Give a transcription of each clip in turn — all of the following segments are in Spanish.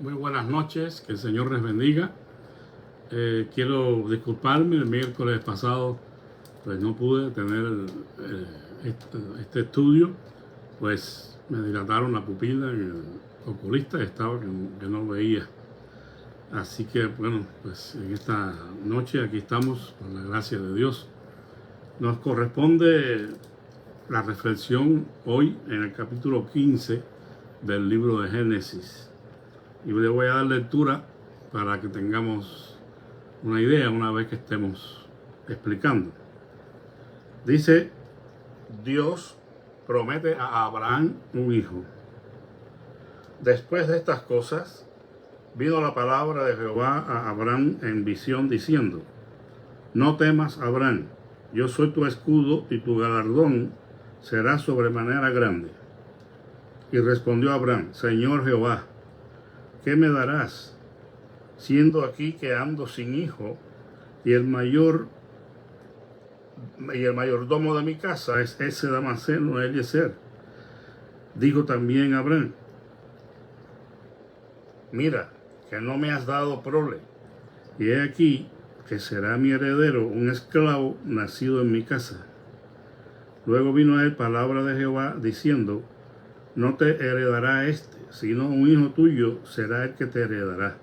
Muy buenas noches, que el Señor les bendiga. Quiero disculparme, el miércoles pasado pues no pude tener este estudio, pues me dilataron la pupila en el oculista, estaba que no veía. Así que bueno, pues en esta noche aquí estamos, por la gracia de Dios. Nos corresponde la reflexión hoy en el capítulo 15 del libro de Génesis. Y le voy a dar lectura para que tengamos una idea una vez que estemos explicando. Dice, Dios promete a Abraham un hijo. Después de estas cosas, vino la palabra de Jehová a Abraham en visión diciendo, no temas, Abraham, yo soy tu escudo y tu galardón será sobremanera grande. Y respondió Abraham, Señor Jehová, ¿qué me darás, siendo aquí que ando sin hijo, y el mayordomo de mi casa es ese Damaseno Eliezer? Dijo también Abraham, mira, que no me has dado prole, y he aquí que será mi heredero un esclavo nacido en mi casa. Luego vino a él palabra de Jehová diciendo, no te heredará sino un hijo tuyo será el que te heredará.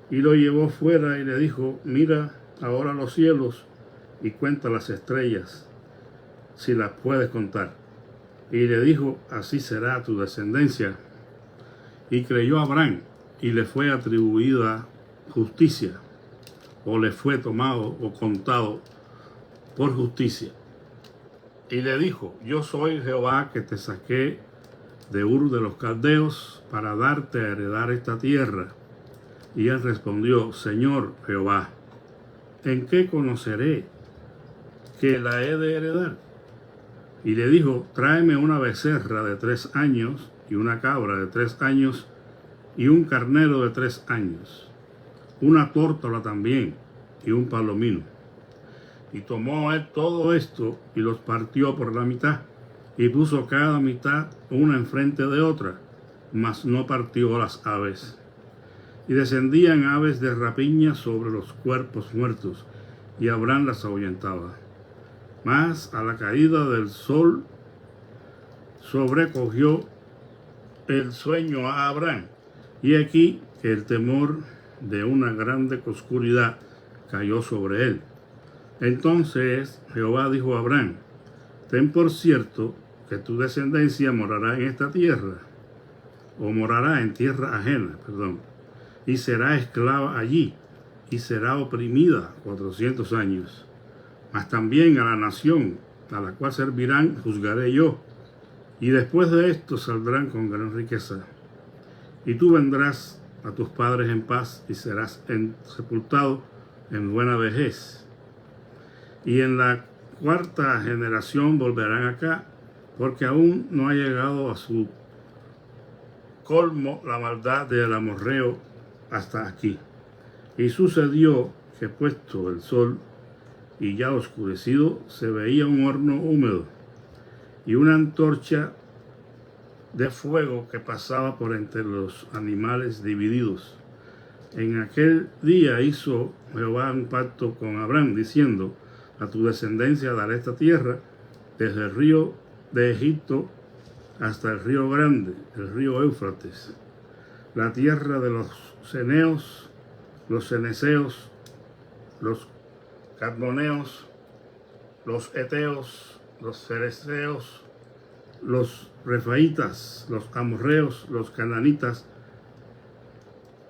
Y lo llevó fuera y le dijo, mira ahora los cielos y cuenta las estrellas, si las puedes contar. Y le dijo, así será tu descendencia. Y creyó Abraham, y le fue atribuida justicia, o le fue tomado o contado por justicia. Y le dijo, yo soy Jehová que te saqué de Ur de los Caldeos para darte a heredar esta tierra. Y él respondió, Señor Jehová, ¿en qué conoceré que la he de heredar? Y le dijo, tráeme una becerra de 3 años y una cabra de 3 años y un carnero de 3 años, una tórtola también y un palomino. Y tomó él todo esto y los partió por la mitad y puso cada mitad una enfrente de otra, mas no partió las aves. Y descendían aves de rapiña sobre los cuerpos muertos, y Abraham las ahuyentaba. Mas a la caída del sol sobrecogió el sueño a Abraham, y aquí que el temor de una grande oscuridad cayó sobre él. Entonces Jehová dijo a Abraham, ten por cierto que tu descendencia morará en esta tierra, o morará en tierra ajena, y será esclava allí, y será oprimida 400 años. Mas también a la nación a la cual servirán juzgaré yo, y después de esto saldrán con gran riqueza. Y tú vendrás a tus padres en paz, y serás sepultado en buena vejez. Y en la 4ª generación volverán acá, porque aún no ha llegado a su colmo la maldad del amorreo hasta aquí. Y sucedió que puesto el sol y ya oscurecido, se veía un horno húmedo y una antorcha de fuego que pasaba por entre los animales divididos. En aquel día hizo Jehová un pacto con Abraham, diciendo, a tu descendencia daré esta tierra, desde el río de Egipto hasta el río grande, el río Éufrates, la tierra de los ceneos, los ceneseos, los cadmoneos, los eteos, los fereceos, los refaitas, los amorreos, los cananitas,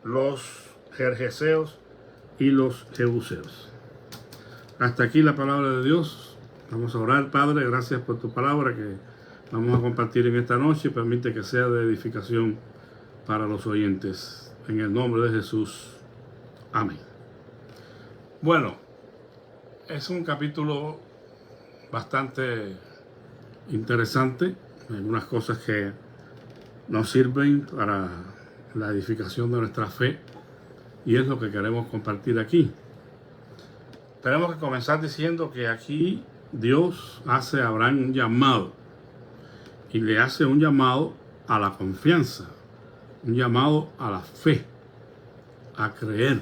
los gergeseos y los jebuseos. Hasta aquí la palabra de Dios. Vamos a orar, Padre, gracias por tu palabra que vamos a compartir en esta noche. Permite que sea de edificación para los oyentes. En el nombre de Jesús. Amén. Bueno, es un capítulo bastante interesante. Hay algunas cosas que nos sirven para la edificación de nuestra fe y es lo que queremos compartir aquí. Tenemos que comenzar diciendo que aquí Dios hace a Abraham un llamado, y le hace un llamado a la confianza. un llamado a la fe, a creer,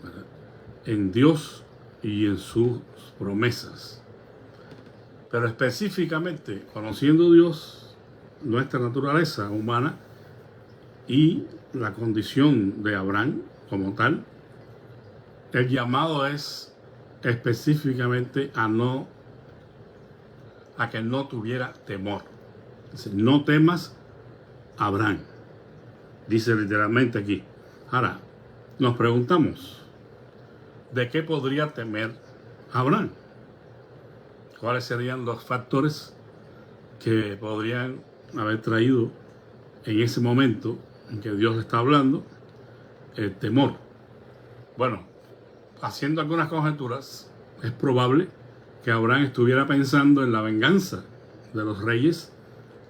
¿verdad?, en Dios y en sus promesas. Pero específicamente, conociendo Dios, nuestra naturaleza humana y la condición de Abraham como tal, el llamado es específicamente a que no tuviera temor. Dice, no temas, Abraham. Dice literalmente aquí. Ahora, nos preguntamos, ¿de qué podría temer Abraham? ¿Cuáles serían los factores que podrían haber traído en ese momento en que Dios está hablando el temor? Bueno, haciendo algunas conjeturas, es probable que Abraham estuviera pensando en la venganza de los reyes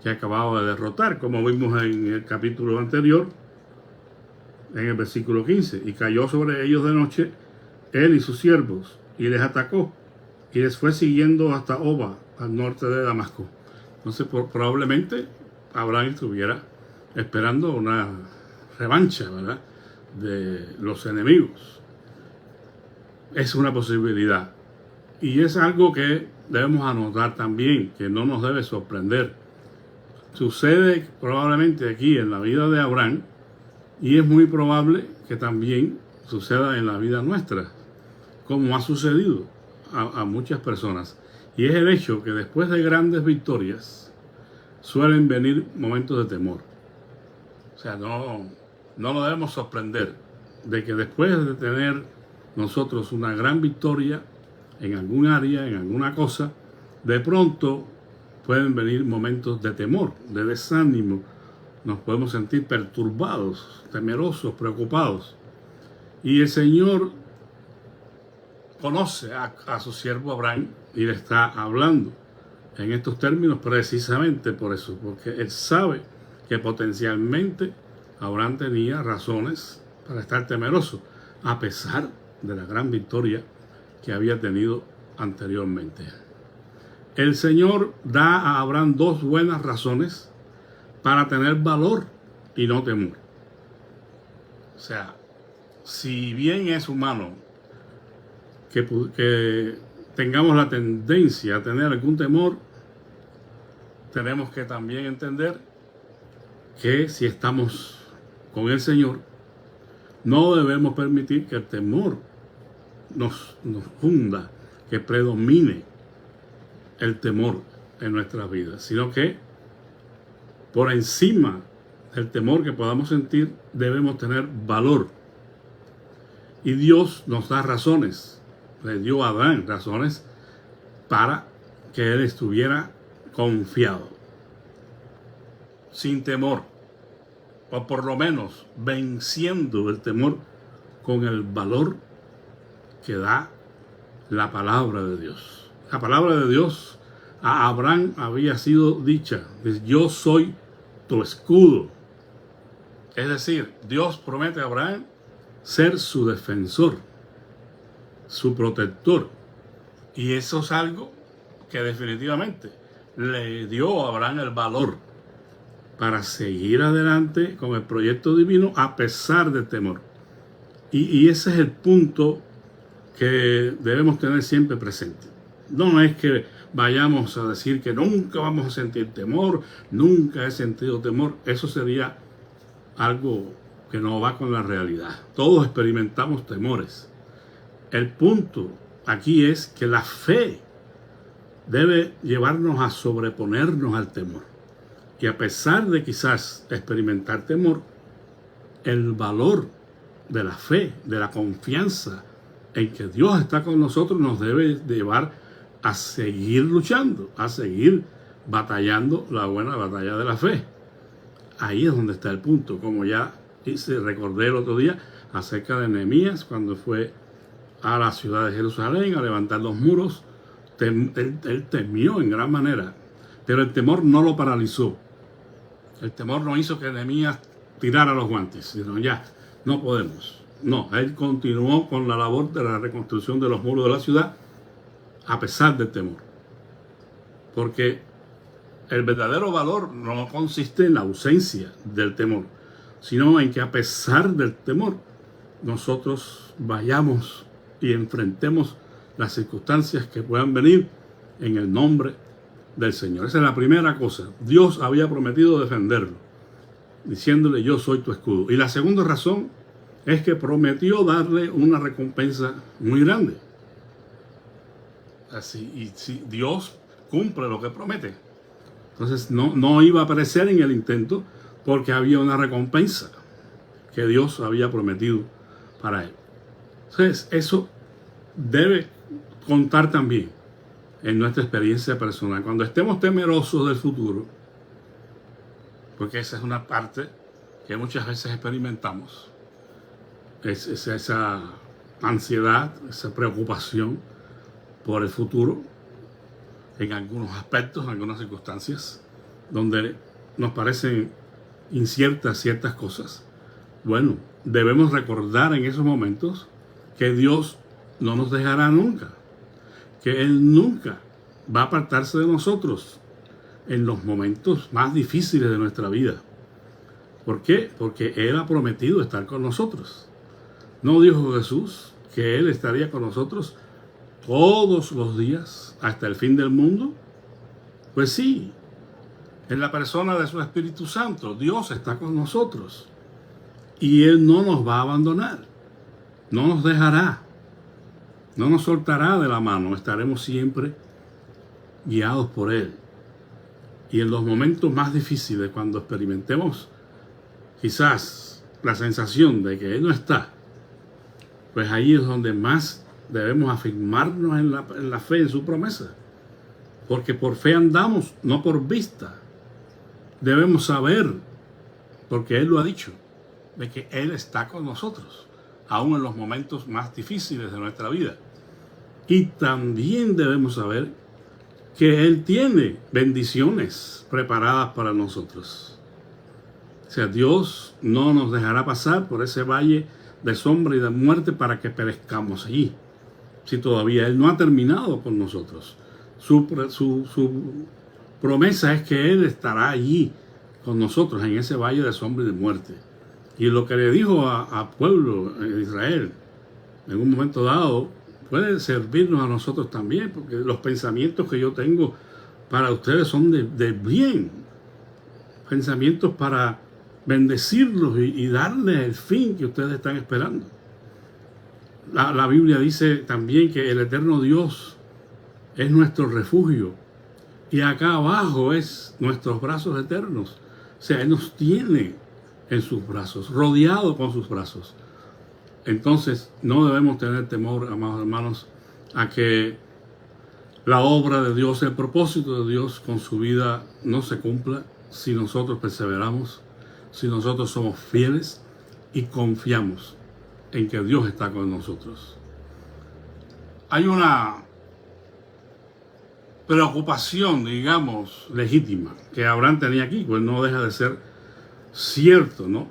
que acababa de derrotar, como vimos en el capítulo anterior, en el versículo 15. Y cayó sobre ellos de noche él y sus siervos, y les atacó, y les fue siguiendo hasta Oba, al norte de Damasco. Entonces, probablemente Abraham estuviera esperando una revancha, ¿verdad?, de los enemigos. Es una posibilidad. Y es algo que debemos anotar también, que no nos debe sorprender. Sucede probablemente aquí en la vida de Abraham, y es muy probable que también suceda en la vida nuestra, como ha sucedido a muchas personas. Y es el hecho que después de grandes victorias suelen venir momentos de temor. O sea, no nos debemos sorprender de que después de tener nosotros una gran victoria en algún área, en alguna cosa, de pronto pueden venir momentos de temor, de desánimo. Nos podemos sentir perturbados, temerosos, preocupados. Y el Señor conoce a su siervo Abraham y le está hablando en estos términos precisamente por eso, porque Él sabe que potencialmente Abraham tenía razones para estar temeroso, a pesar de la gran victoria que había tenido anteriormente. El Señor da a Abraham dos buenas razones para tener valor y no temor. O sea, si bien es humano que tengamos la tendencia a tener algún temor, tenemos que también entender que si estamos con el Señor, no debemos permitir que el temor nos hunda, que predomine el temor en nuestras vidas, sino que por encima del temor que podamos sentir, debemos tener valor. Y Dios nos da razones, le dio a Adán razones para que él estuviera confiado, sin temor, o por lo menos venciendo el temor con el valor que da la palabra de Dios. La palabra de Dios a Abraham había sido dicha: yo soy tu escudo. Es decir, Dios promete a Abraham ser su defensor, su protector. Y eso es algo que definitivamente le dio a Abraham el valor para seguir adelante con el proyecto divino a pesar del temor. Y ese es el punto que debemos tener siempre presente. No es que vayamos a decir que nunca vamos a sentir temor, nunca he sentido temor. Eso sería algo que no va con la realidad. Todos experimentamos temores. El punto aquí es que la fe debe llevarnos a sobreponernos al temor. Y a pesar de quizás experimentar temor, el valor de la fe, de la confianza en que Dios está con nosotros, nos debe llevar a seguir luchando, a seguir batallando la buena batalla de la fe. Ahí es donde está el punto, como ya recordé el otro día acerca de Nehemías, cuando fue a la ciudad de Jerusalén a levantar los muros. Él temió en gran manera, pero el temor no lo paralizó. El temor no hizo que Nehemías tirara los guantes, sino ya, no podemos. No, él continuó con la labor de la reconstrucción de los muros de la ciudad a pesar del temor. Porque el verdadero valor no consiste en la ausencia del temor. sino en que a pesar del temor, nosotros vayamos y enfrentemos las circunstancias que puedan venir en el nombre del Señor. Esa es la primera cosa. Dios había prometido defenderlo, diciéndole: yo soy tu escudo. Y la segunda razón es que prometió darle una recompensa muy grande. Así, y si Dios cumple lo que promete, entonces no iba a perecer en el intento, porque había una recompensa que Dios había prometido para él. Entonces, eso debe contar también en nuestra experiencia personal. Cuando estemos temerosos del futuro, porque esa es una parte que muchas veces experimentamos, es esa ansiedad, esa preocupación por el futuro, en algunos aspectos, en algunas circunstancias, donde nos parecen inciertas ciertas cosas. Bueno, debemos recordar en esos momentos que Dios no nos dejará nunca, que Él nunca va a apartarse de nosotros en los momentos más difíciles de nuestra vida. ¿Por qué? Porque Él ha prometido estar con nosotros. ¿No dijo Jesús que Él estaría con nosotros todos los días hasta el fin del mundo? Pues sí, en la persona de su Espíritu Santo, Dios está con nosotros y Él no nos va a abandonar, no nos dejará, no nos soltará de la mano, estaremos siempre guiados por Él. Y en los momentos más difíciles, cuando experimentemos quizás la sensación de que Él no está, pues ahí es donde más debemos afirmarnos en la fe, en su promesa. Porque por fe andamos, no por vista. Debemos saber, porque Él lo ha dicho, de que Él está con nosotros, aún en los momentos más difíciles de nuestra vida. Y también debemos saber que Él tiene bendiciones preparadas para nosotros. O sea, Dios no nos dejará pasar por ese valle de sombra y de muerte para que perezcamos allí, si todavía Él no ha terminado con nosotros. Su promesa es que Él estará allí con nosotros en ese valle de sombra y de muerte. Y lo que le dijo al pueblo de Israel en un momento dado puede servirnos a nosotros también, porque los pensamientos que yo tengo para ustedes son de bien, pensamientos para bendecirlos y darles el fin que ustedes están esperando. La Biblia dice también que el eterno Dios es nuestro refugio y acá abajo es nuestros brazos eternos. O sea, Él nos tiene en sus brazos, rodeado con sus brazos. Entonces, no debemos tener temor, amados hermanos, a que la obra de Dios, el propósito de Dios con su vida no se cumpla si nosotros perseveramos, si nosotros somos fieles y confiamos en que Dios está con nosotros. Hay una preocupación, digamos, legítima que Abraham tenía aquí, pues no deja de ser cierto, ¿no?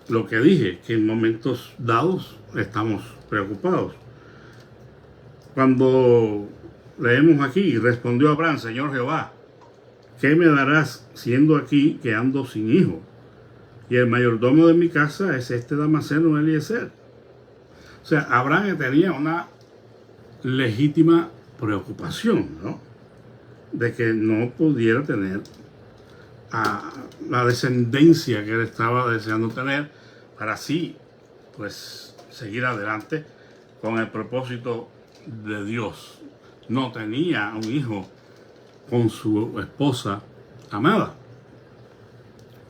Lo que dije, que en momentos dados estamos preocupados. Cuando leemos aquí, respondió Abraham: Señor Jehová, ¿qué me darás siendo aquí que ando sin hijo? Y el mayordomo de mi casa es este Damaseno Eliezer. O sea, Abraham tenía una legítima preocupación, ¿no? De que no pudiera tener la descendencia que él estaba deseando tener para así, pues, seguir adelante con el propósito de Dios. No tenía un hijo con su esposa amada.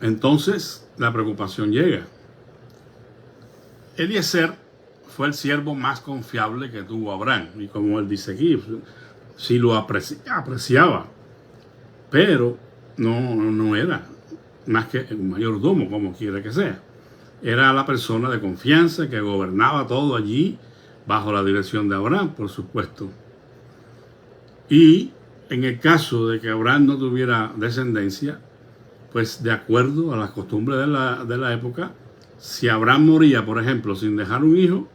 Entonces, la preocupación llega. Eliezer fue el siervo más confiable que tuvo Abraham. Y como él dice aquí, sí lo apreciaba, pero no era más que un mayordomo, como quiera que sea. Era la persona de confianza que gobernaba todo allí, bajo la dirección de Abraham, por supuesto. Y en el caso de que Abraham no tuviera descendencia, pues de acuerdo a las costumbres de la época, si Abraham moría, por ejemplo, sin dejar un hijo,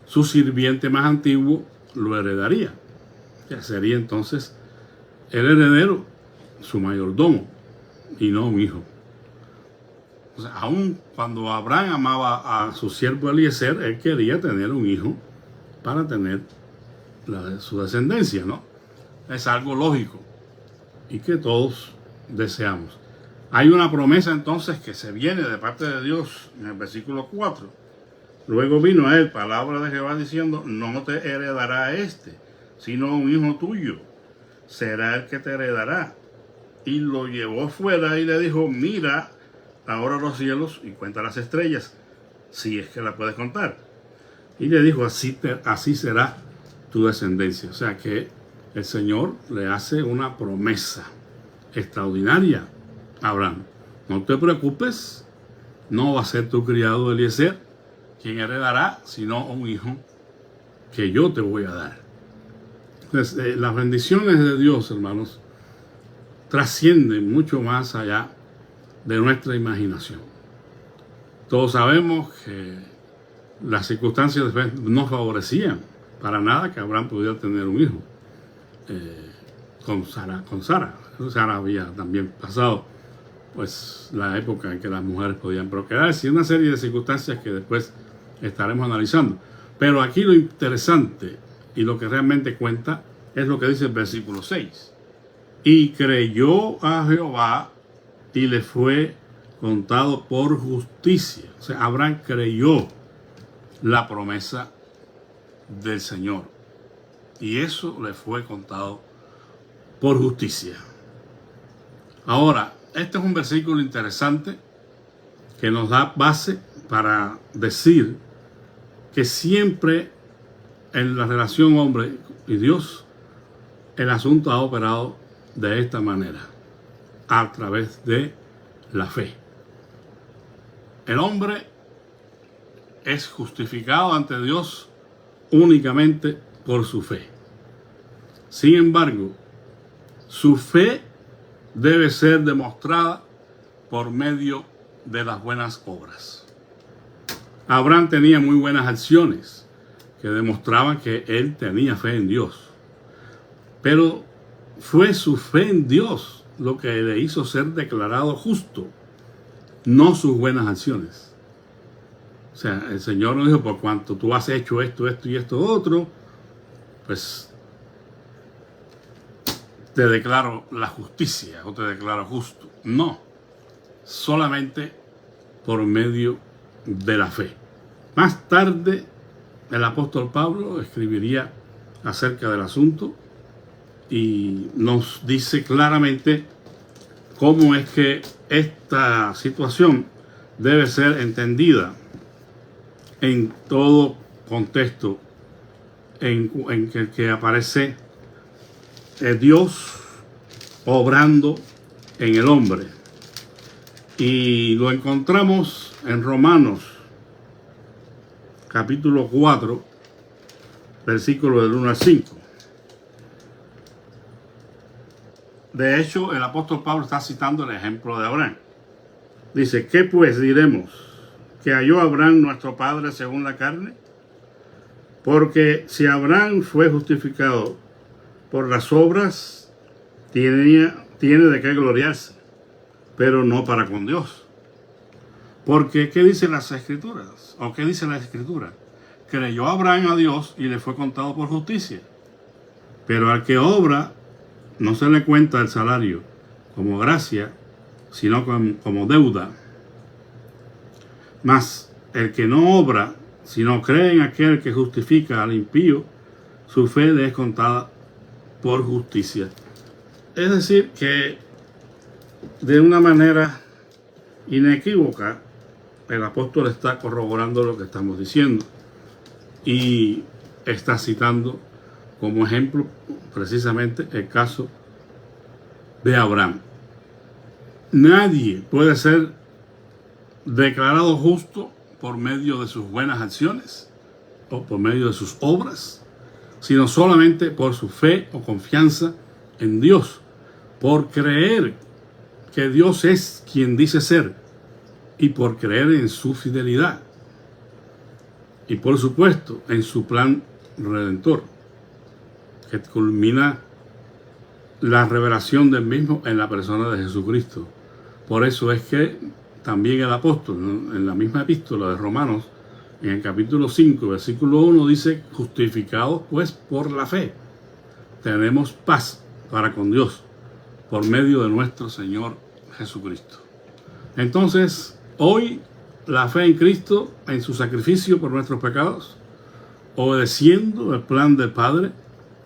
su sirviente más antiguo lo heredaría. Ya sería entonces el heredero, su mayordomo, y no un hijo. O sea, aun cuando Abraham amaba a su siervo Eliezer, él quería tener un hijo para tener su descendencia, ¿no? Es algo lógico y que todos deseamos. Hay una promesa entonces que se viene de parte de Dios en el versículo 4. Luego vino a él palabra de Jehová diciendo, no te heredará este, sino un hijo tuyo. Será el que te heredará. Y lo llevó fuera y le dijo, mira ahora los cielos y cuenta las estrellas, si es que la puedes contar. Y le dijo, así será tu descendencia. O sea que el Señor le hace una promesa extraordinaria a Abraham. No te preocupes, no va a ser tu criado Eliezer quien heredará, sino un hijo que yo te voy a dar. Entonces, las bendiciones de Dios, hermanos, trascienden mucho más allá de nuestra imaginación. Todos sabemos que las circunstancias no favorecían para nada que Abraham pudiera tener un hijo con Sara. Sara había también pasado pues la época en que las mujeres podían procrear, y una serie de circunstancias que después estaremos analizando. Pero aquí lo interesante y lo que realmente cuenta es lo que dice el versículo 6. Y creyó a Jehová y le fue contado por justicia. O sea, Abraham creyó la promesa del Señor y eso le fue contado por justicia. Ahora, este es un versículo interesante que nos da base para decir que siempre en la relación hombre y Dios el asunto ha operado de esta manera, a través de la fe. El hombre es justificado ante Dios únicamente por su fe. Sin embargo, su fe debe ser demostrada por medio de las buenas obras. Abraham tenía muy buenas acciones que demostraban que él tenía fe en Dios. Pero fue su fe en Dios lo que le hizo ser declarado justo, no sus buenas acciones. O sea, el Señor no dijo, por cuanto tú has hecho esto, esto y esto otro, pues te declaro la justicia o te declaro justo. No, solamente por medio de la fe. Más tarde, el apóstol Pablo escribiría acerca del asunto y nos dice claramente cómo es que esta situación debe ser entendida en todo contexto en que aparece Dios obrando en el hombre. Y lo encontramos en Romanos capítulo 4, versículo del 1 al 5. De hecho, el apóstol Pablo está citando el ejemplo de Abraham. Dice, ¿qué pues diremos? ¿Que halló Abraham nuestro padre según la carne? Porque si Abraham fue justificado por las obras, tiene de qué gloriarse, pero no para con Dios. Porque, ¿qué dicen las Escrituras? ¿O qué dice la Escritura? Creyó Abraham a Dios y le fue contado por justicia. Pero al que obra, no se le cuenta el salario como gracia, sino como deuda. Mas el que no obra, sino cree en aquel que justifica al impío, su fe le es contada por justicia. Es decir, que de una manera inequívoca, el apóstol está corroborando lo que estamos diciendo y está citando como ejemplo precisamente el caso de Abraham. Nadie puede ser declarado justo por medio de sus buenas acciones o por medio de sus obras, sino solamente por su fe o confianza en Dios, por creer que Dios es quien dice ser y por creer en su fidelidad y por supuesto en su plan redentor, que culmina la revelación del mismo en la persona de Jesucristo. Por eso es que también el apóstol, ¿no? En la misma epístola de Romanos, en el capítulo 5, versículo 1, dice: justificados pues por la fe, tenemos paz para con Dios por medio de nuestro Señor Jesucristo. Entonces, hoy la fe en Cristo, en su sacrificio por nuestros pecados, obedeciendo el plan del Padre,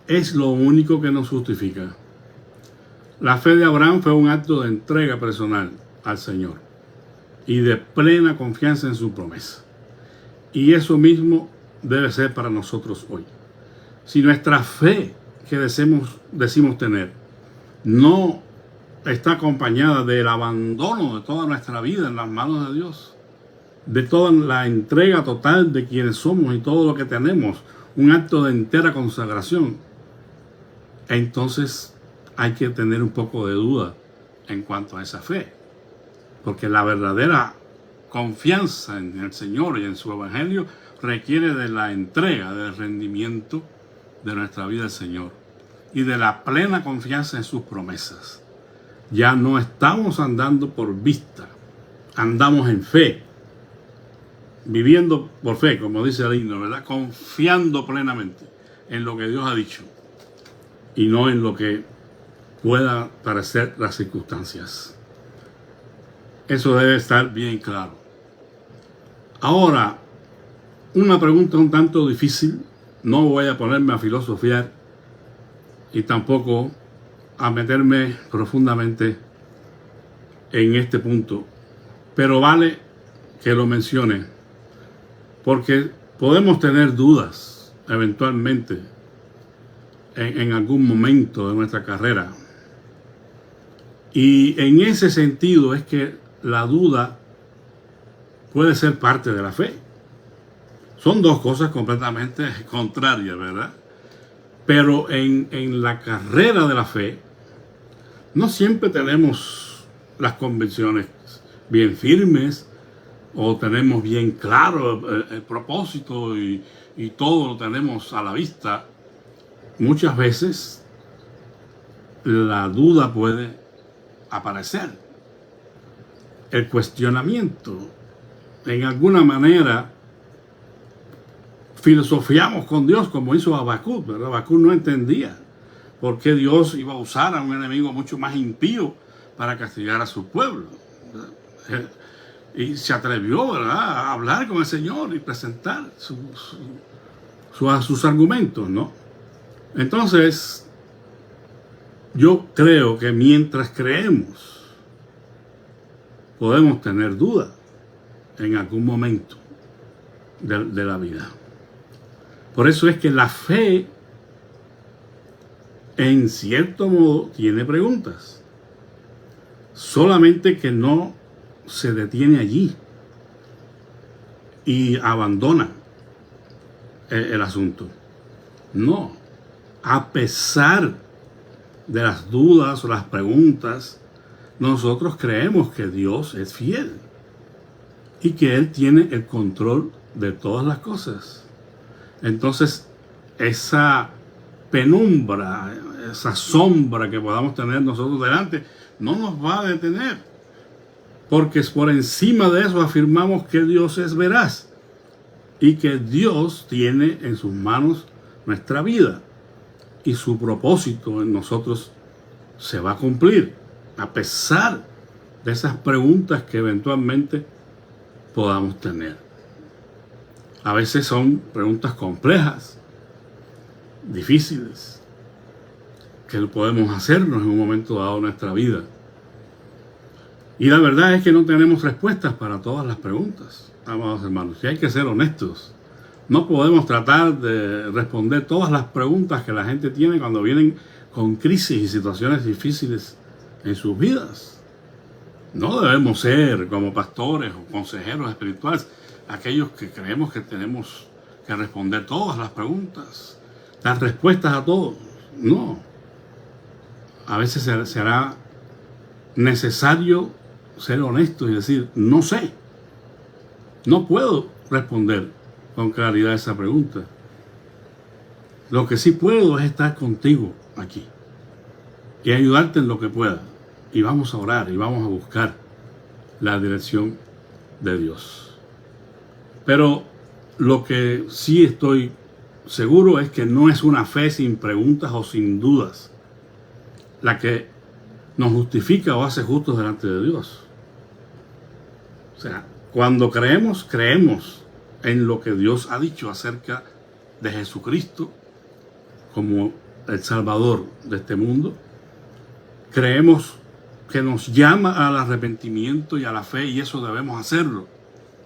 es lo único que nos justifica. La fe de Abraham fue un acto de entrega personal al Señor y de plena confianza en su promesa. Y eso mismo debe ser para nosotros hoy. Si nuestra fe que decimos tener no está acompañada del abandono de toda nuestra vida en las manos de Dios, de toda la entrega total de quienes somos y todo lo que tenemos, un acto de entera consagración, entonces hay que tener un poco de duda en cuanto a esa fe. Porque la verdadera confianza en el Señor y en su Evangelio requiere de la entrega, del rendimiento de nuestra vida al Señor y de la plena confianza en sus promesas. Ya no estamos andando por vista, andamos en fe, viviendo por fe, como dice el himno, ¿verdad? Confiando plenamente en lo que Dios ha dicho y no en lo que pueda parecer las circunstancias. Eso debe estar bien claro. Ahora, una pregunta un tanto difícil. No voy a ponerme a filosofiar y tampoco a meterme profundamente en este punto, pero vale que lo mencione, porque podemos tener dudas eventualmente en algún momento de nuestra carrera. Y en ese sentido es que la duda puede ser parte de la fe. Son dos cosas completamente contrarias, ¿verdad? Pero en la carrera de la fe no siempre tenemos las convicciones bien firmes o tenemos bien claro el propósito y todo lo tenemos a la vista. Muchas veces la duda puede aparecer. El cuestionamiento, en alguna manera, filosofiamos con Dios como hizo Habacuc, ¿verdad? Habacuc no entendía por qué Dios iba a usar a un enemigo mucho más impío para castigar a su pueblo, ¿verdad? Y se atrevió, ¿verdad?, a hablar con el Señor y presentar sus argumentos, ¿no? Entonces, yo creo que mientras creemos, podemos tener duda en algún momento de la vida. Por eso es que la fe, en cierto modo, tiene preguntas. Solamente que no se detiene allí y abandona el asunto. No. A pesar de las dudas o las preguntas, nosotros creemos que Dios es fiel y que Él tiene el control de todas las cosas. Entonces, esa penumbra, esa sombra que podamos tener nosotros delante, no nos va a detener. Porque por encima de eso afirmamos que Dios es veraz y que Dios tiene en sus manos nuestra vida y su propósito en nosotros se va a cumplir, a pesar de esas preguntas que eventualmente podamos tener. A veces son preguntas complejas, difíciles, que podemos hacernos en un momento dado de nuestra vida. Y la verdad es que no tenemos respuestas para todas las preguntas, amados hermanos. Y hay que ser honestos. No podemos tratar de responder todas las preguntas que la gente tiene cuando vienen con crisis y situaciones difíciles en sus vidas. No debemos ser como pastores o consejeros espirituales aquellos que creemos que tenemos que responder todas las preguntas, dar respuestas a todo. No. A veces será necesario ser honestos y decir, no sé, no puedo responder con claridad esa pregunta. Lo que sí puedo es estar contigo aquí y ayudarte en lo que pueda. Y vamos a orar y vamos a buscar la dirección de Dios. Pero lo que sí estoy seguro es que no es una fe sin preguntas o sin dudas la que nos justifica o hace justos delante de Dios. O sea, cuando creemos en lo que Dios ha dicho acerca de Jesucristo como el Salvador de este mundo. Creemos que nos llama al arrepentimiento y a la fe, y eso debemos hacerlo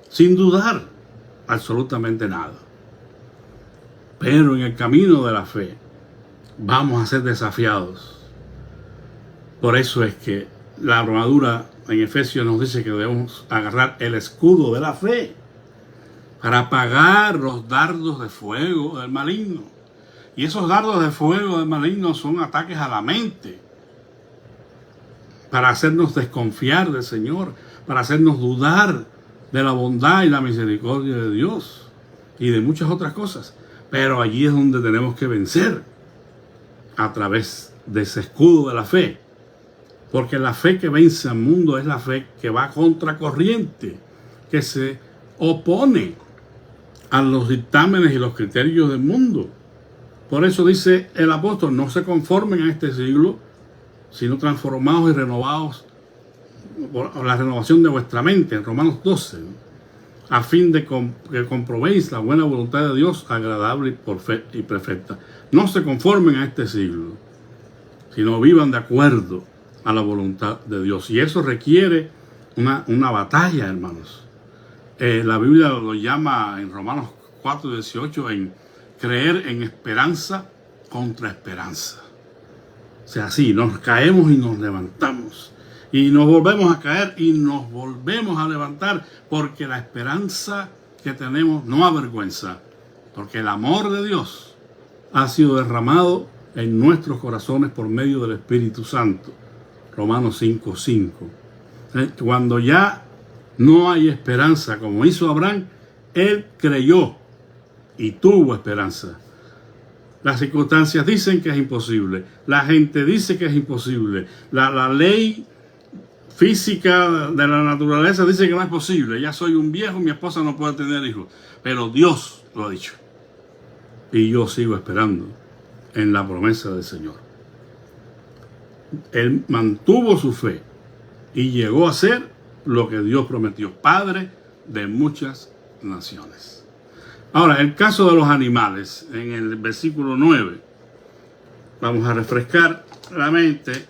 sin dudar absolutamente nada. Pero en el camino de la fe vamos a ser desafiados. Por eso es que la armadura en Efesios nos dice que debemos agarrar el escudo de la fe para apagar los dardos de fuego del maligno. Y esos dardos de fuego del maligno son ataques a la mente, para hacernos desconfiar del Señor, para hacernos dudar de la bondad y la misericordia de Dios y de muchas otras cosas. Pero allí es donde tenemos que vencer, a través de ese escudo de la fe. Porque la fe que vence al mundo es la fe que va contracorriente, que se opone a los dictámenes y los criterios del mundo. Por eso dice el apóstol: no se conformen a este siglo, sino transformados y renovados por la renovación de vuestra mente, en Romanos 12, a fin de que comprobéis la buena voluntad de Dios, agradable y perfecta. No se conformen a este siglo, sino vivan de acuerdo a la voluntad de Dios. Y eso requiere una batalla, hermanos. La Biblia lo llama en Romanos 4:18 en creer en esperanza contra esperanza. O sea, sí, nos caemos y nos levantamos. Y nos volvemos a caer y nos volvemos a levantar, porque la esperanza que tenemos no avergüenza, porque el amor de Dios ha sido derramado en nuestros corazones por medio del Espíritu Santo. Romanos 5:5. Cuando ya no hay esperanza, como hizo Abraham, él creyó y tuvo esperanza. Las circunstancias dicen que es imposible. La gente dice que es imposible. La ley física de la naturaleza dice que no es posible. Ya soy un viejo, mi esposa no puede tener hijos. Pero Dios lo ha dicho. Y yo sigo esperando en la promesa del Señor. Él mantuvo su fe y llegó a ser lo que Dios prometió: padre de muchas naciones. Ahora, el caso de los animales, en el versículo 9, vamos a refrescar la mente.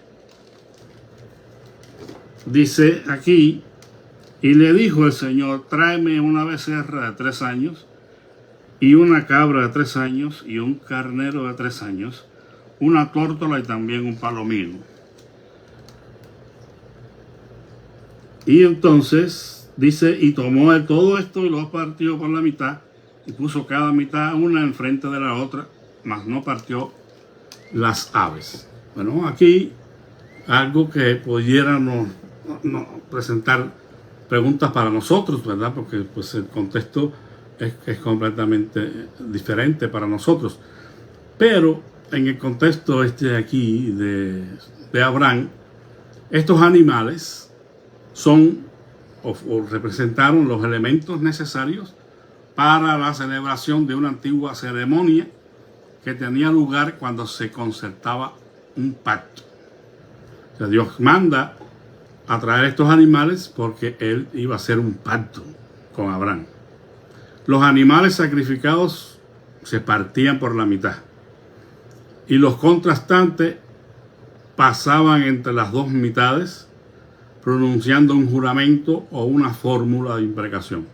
Dice aquí: y le dijo el Señor: tráeme una becerra de 3 años, y una cabra de 3 años, y un carnero de 3 años, una tórtola y también un palomino. Y entonces dice: y tomó él todo esto y lo partió por la mitad, y puso cada mitad una enfrente de la otra, mas no partió las aves. Bueno, aquí algo que pudiéramos presentar preguntas para nosotros, ¿verdad? Porque pues el contexto es completamente diferente para nosotros. Pero en el contexto aquí de Abraham, estos animales son o representaron los elementos necesarios para la celebración de una antigua ceremonia que tenía lugar cuando se concertaba un pacto. O sea, Dios manda a traer estos animales porque él iba a hacer un pacto con Abraham. Los animales sacrificados se partían por la mitad y los contrastantes pasaban entre las dos mitades pronunciando un juramento o una fórmula de imprecación.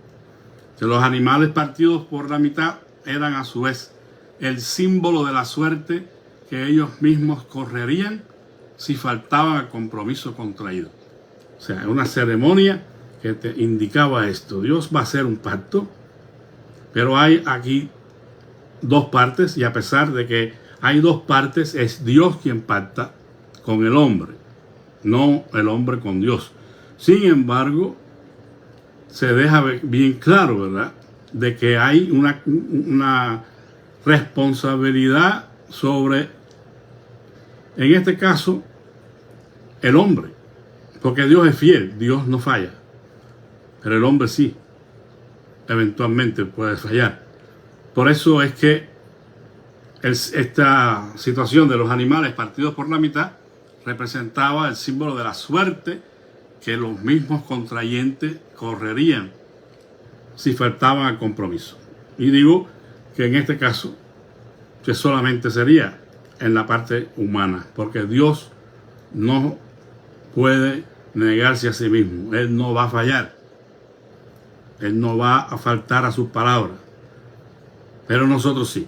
Que los animales partidos por la mitad eran a su vez el símbolo de la suerte que ellos mismos correrían si faltaban al compromiso contraído. O sea, una ceremonia que te indicaba esto: Dios va a hacer un pacto, pero hay aquí dos partes, y a pesar de que hay dos partes, es Dios quien pacta con el hombre, no el hombre con Dios. Sin embargo, se deja bien claro, ¿verdad?, de que hay una responsabilidad sobre, en este caso, el hombre. Porque Dios es fiel, Dios no falla. pero el hombre sí, eventualmente puede fallar. Por eso es que esta situación de los animales partidos por la mitad representaba el símbolo de la suerte que los mismos contrayentes correrían si faltaban al compromiso. Y digo que en este caso, que solamente sería en la parte humana, porque Dios no puede negarse a sí mismo. Él no va a fallar. Él no va a faltar a sus palabras. Pero nosotros sí.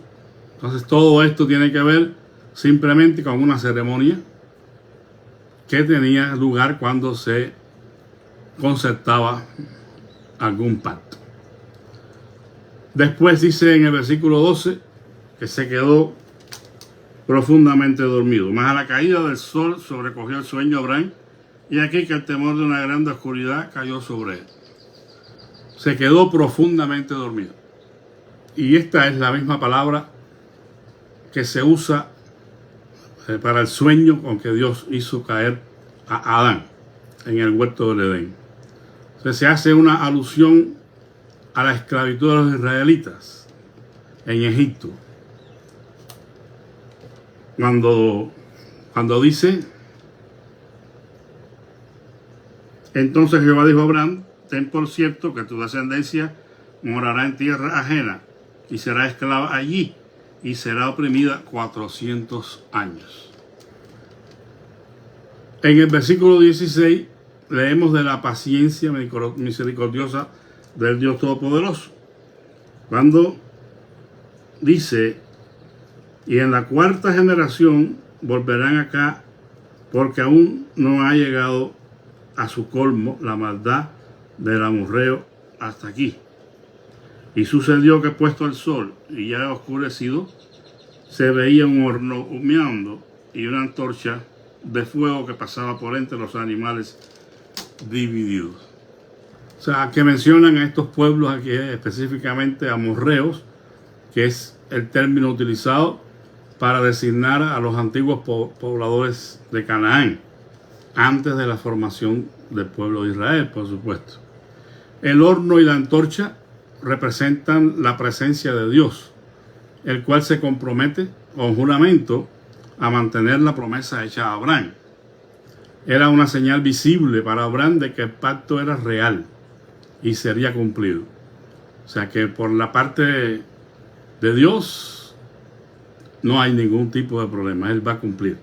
Entonces todo esto tiene que ver simplemente con una ceremonia que tenía lugar cuando se concertaba algún pacto. Después dice en el versículo 12 que se quedó profundamente dormido. Mas a la caída del sol sobrecogió el sueño a Abraham, y aquí que el temor de una grande oscuridad cayó sobre él. Se quedó profundamente dormido. Y esta es la misma palabra que se usa para el sueño con que Dios hizo caer a Adán en el huerto del Edén. Entonces se hace una alusión a la esclavitud de los israelitas en Egipto. Cuando dice: entonces Jehová dijo a Abraham, ten por cierto que tu descendencia morará en tierra ajena y será esclava allí y será oprimida 400 años. En el versículo 16 leemos de la paciencia misericordiosa del Dios Todopoderoso, cuando dice: y en la cuarta generación volverán acá, porque aún no ha llegado a su colmo la maldad del amorreo hasta aquí. Y sucedió que puesto el sol y ya oscurecido, se veía un horno humeando y una antorcha de fuego que pasaba por entre los animales divididos. O sea, que mencionan a estos pueblos aquí, específicamente amorreos, que es el término utilizado para designar a los antiguos pobladores de Canaán, antes de la formación del pueblo de Israel, por supuesto. El horno y la antorcha representan la presencia de Dios, el cual se compromete con juramento a mantener la promesa hecha a Abraham. Era una señal visible para Abraham de que el pacto era real y sería cumplido. O sea que por la parte de Dios no hay ningún tipo de problema. Él va a cumplir.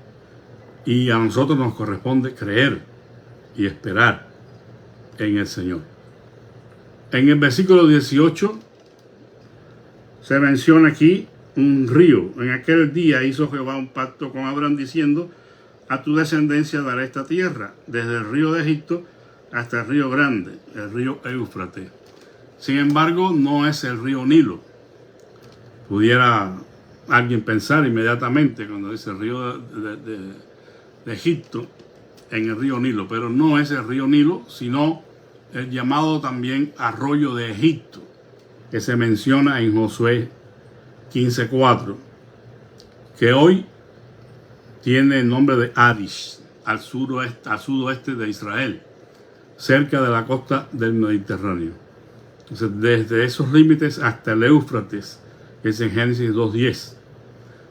Y a nosotros nos corresponde creer y esperar en el Señor. En el versículo 18 se menciona aquí un río. En aquel día hizo Jehová un pacto con Abraham diciendo: a tu descendencia daré esta tierra, desde el río de Egipto hasta el río grande, el río Éufrates. Sin embargo, no es el río Nilo. Pudiera alguien pensar inmediatamente cuando dice el río de Egipto en el río Nilo, pero no es el río Nilo, sino el llamado también arroyo de Egipto, que se menciona en Josué 15:4, que hoy tiene el nombre de Arish, al sudoeste de Israel, cerca de la costa del Mediterráneo. Entonces, desde esos límites hasta el Éufrates, que es en Génesis 2:10.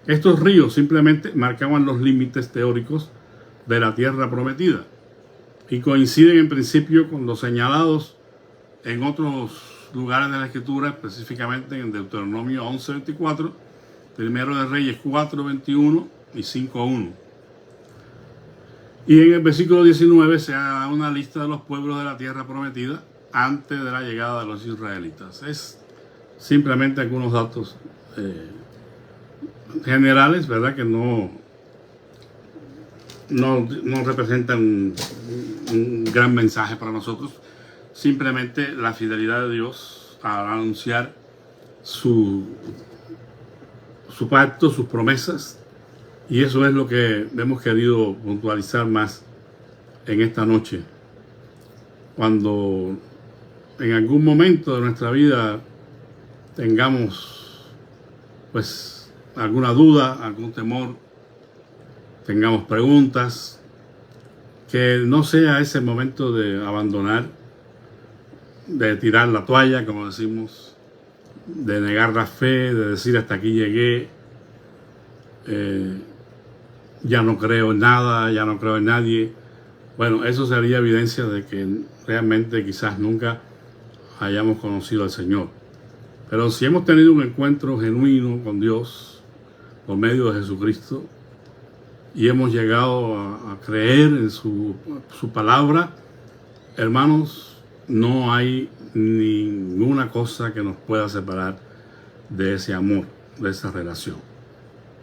Estos ríos simplemente marcaban los límites teóricos de la tierra prometida y coinciden en principio con los señalados en otros lugares de la Escritura, específicamente en Deuteronomio 11:24, Primero de Reyes 4:21 y 5:1. Y en el versículo 19 se da una lista de los pueblos de la tierra prometida antes de la llegada de los israelitas. Es simplemente algunos datos generales, ¿verdad? Que no representan un gran mensaje para nosotros. Simplemente la fidelidad de Dios al anunciar su pacto, sus promesas. Y eso es lo que hemos querido puntualizar más en esta noche. Cuando en algún momento de nuestra vida tengamos pues alguna duda, algún temor, tengamos preguntas, que no sea ese momento de abandonar de tirar la toalla, como decimos, de negar la fe, de decir hasta aquí llegué, ya no creo en nada, ya no creo en nadie. Bueno, eso sería evidencia de que realmente quizás nunca hayamos conocido al Señor. Pero si hemos tenido un encuentro genuino con Dios por medio de Jesucristo y hemos llegado a creer en su palabra, hermanos, no hay ninguna cosa que nos pueda separar de ese amor, de esa relación.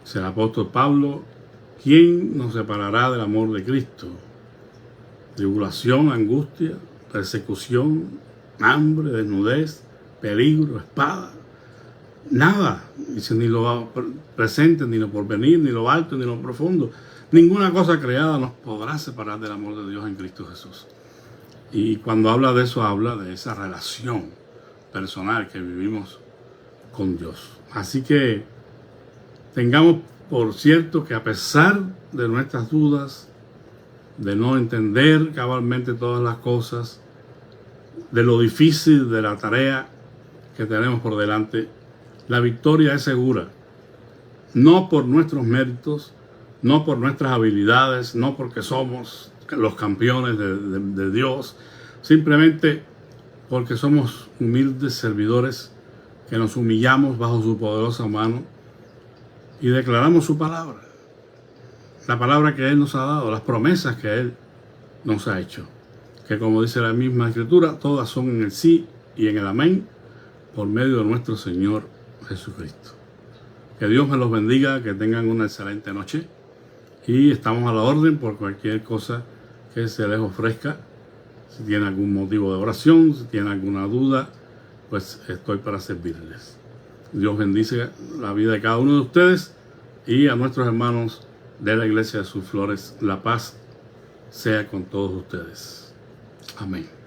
Es el apóstol Pablo: ¿quién nos separará del amor de Cristo? Tribulación, angustia, persecución, hambre, desnudez, peligro, espada. Nada, dice, ni lo presente, ni lo porvenir, ni lo alto, ni lo profundo. Ninguna cosa creada nos podrá separar del amor de Dios en Cristo Jesús. Y cuando habla de eso, habla de esa relación personal que vivimos con Dios. Así que tengamos por cierto que a pesar de nuestras dudas, de no entender cabalmente todas las cosas, de lo difícil de la tarea que tenemos por delante, la victoria es segura. No por nuestros méritos, no por nuestras habilidades, no porque somos los campeones de Dios, simplemente porque somos humildes servidores que nos humillamos bajo su poderosa mano y declaramos su palabra, la palabra que Él nos ha dado, las promesas que Él nos ha hecho, que como dice la misma Escritura, todas son en el sí y en el amén por medio de nuestro Señor Jesucristo. Que Dios me los bendiga, que tengan una excelente noche y estamos a la orden por cualquier cosa que se les ofrezca. Si tienen algún motivo de oración, si tienen alguna duda, pues estoy para servirles. Dios bendice la vida de cada uno de ustedes y a nuestros hermanos de la Iglesia de Sus Flores. La paz sea con todos ustedes. Amén.